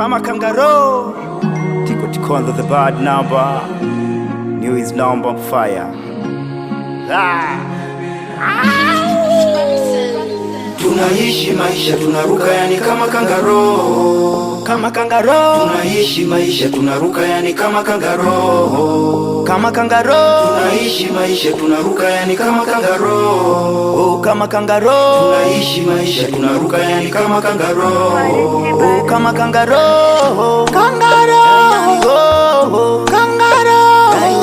Kama kangaroo, Tiko Tikonza the bad number, new is number fire. Tunaishi maisha tunaruka yani kama kangaroo. Kama kangaroo, tunaishi maisha tunaruka yani kama kangaroo. kama kangaroo, tunaishi maisha tunaruka yani kama kangaroo. oh kama kangaroo, tunaishi maisha tunaruka yani kama kangaroo. oh kama kangaroo, Kangaroo, oh kangaroo,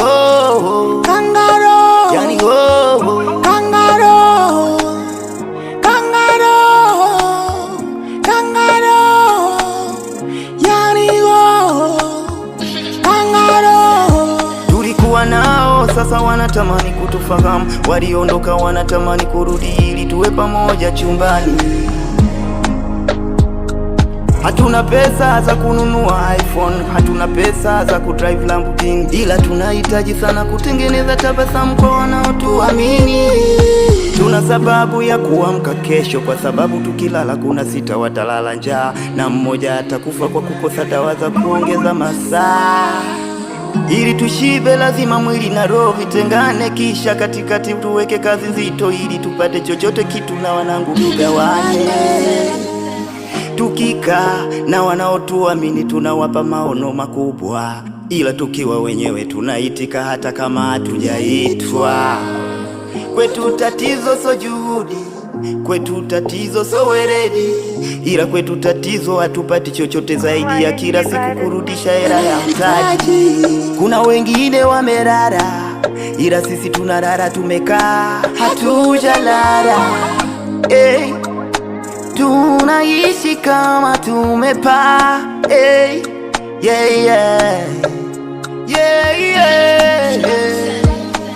oh kangaroo, yani oh kangaroo, kangaroo, kangaroo, yani kangaroo. Tulikuwa nao sasa wanatamani kutufahamu, waliondoka wanatamani kurudi ili tuwe pamoja chumbani. Hatuna pesa za kununua iPhone, hatuna pesa za kudrive Lamborghini, ila tunahitaji sana kutengeneza tabasamu kwa wanaotuamini. Tuna sababu ya kuamka kesho, kwa sababu tukilala kuna sita watalala njaa, na mmoja atakufa kwa kukosa dawa za kuongeza masaa. Ili tushibe lazima mwili na roho vitengane, kisha katikati tuweke kazi nzito ili tupate chochote kitu na wanangu tugawane. Tukikaa na wanaotuamini tunawapa maono makubwa, ila tukiwa wenyewe tunaitika hata kama hatujaitwa. Kwetu tatizo so juhudi, kwetu tatizo so weredi, ila kwetu tatizo hatupati chochote zaidi ya kila siku kurudisha hela ya mtaji. Kuna wengine wamerara, ila sisi tunarara tumekaa hatujalala. Hey, tunaishi kama tumepaa. Hey, yeah, yeah. Yeah, yeah, yeah.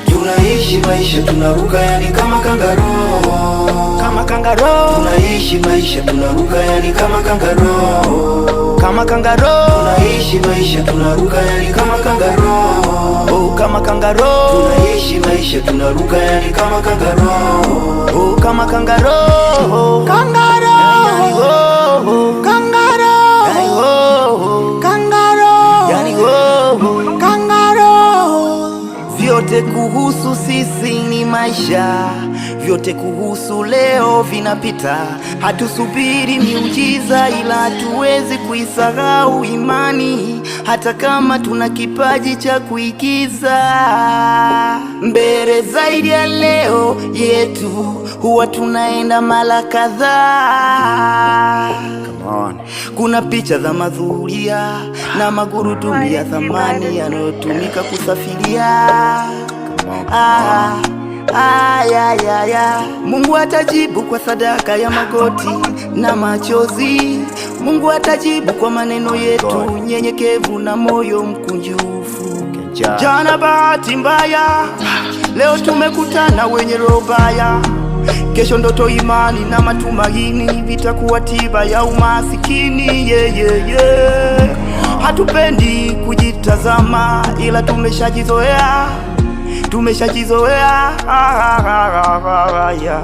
Tunaishi maisha tunaruka yani kama kangaroo. Kama kangaroo, tunaishi maisha tunaruka yani kama kangaroo. kama kangaroo, tunaishi maisha tunaruka yani kama kangaroo. oh kama kangaroo, tunaishi maisha tunaruka yani kama kangaroo. oh kama kangaroo, Kangaroo, oh kangaroo, oh kangaroo, yani oh. kangaroo. Vyote kuhusu sisi ni maisha, vyote kuhusu leo vinapita. Hatusubiri miujiza, ila hatuwezi kuisahau imani, hata kama tuna kipaji cha kuigiza. Mbele zaidi ya leo yetu huwa tunaenda mara kadhaa. Kuna picha za madhuria na magurudumu ya thamani yanayotumika kusafiria. Ya. Mungu atajibu kwa sadaka ya magoti na machozi. Mungu atajibu kwa maneno yetu nyenyekevu na moyo mkunjufu. Jana bahati mbaya, leo tumekutana wenye roho mbaya. Kesho ndoto, imani na matumaini vitakuwa tiba ya umasikini. Yeah. Hatupendi kujitazama, ila tumeshajizoea. Yeah.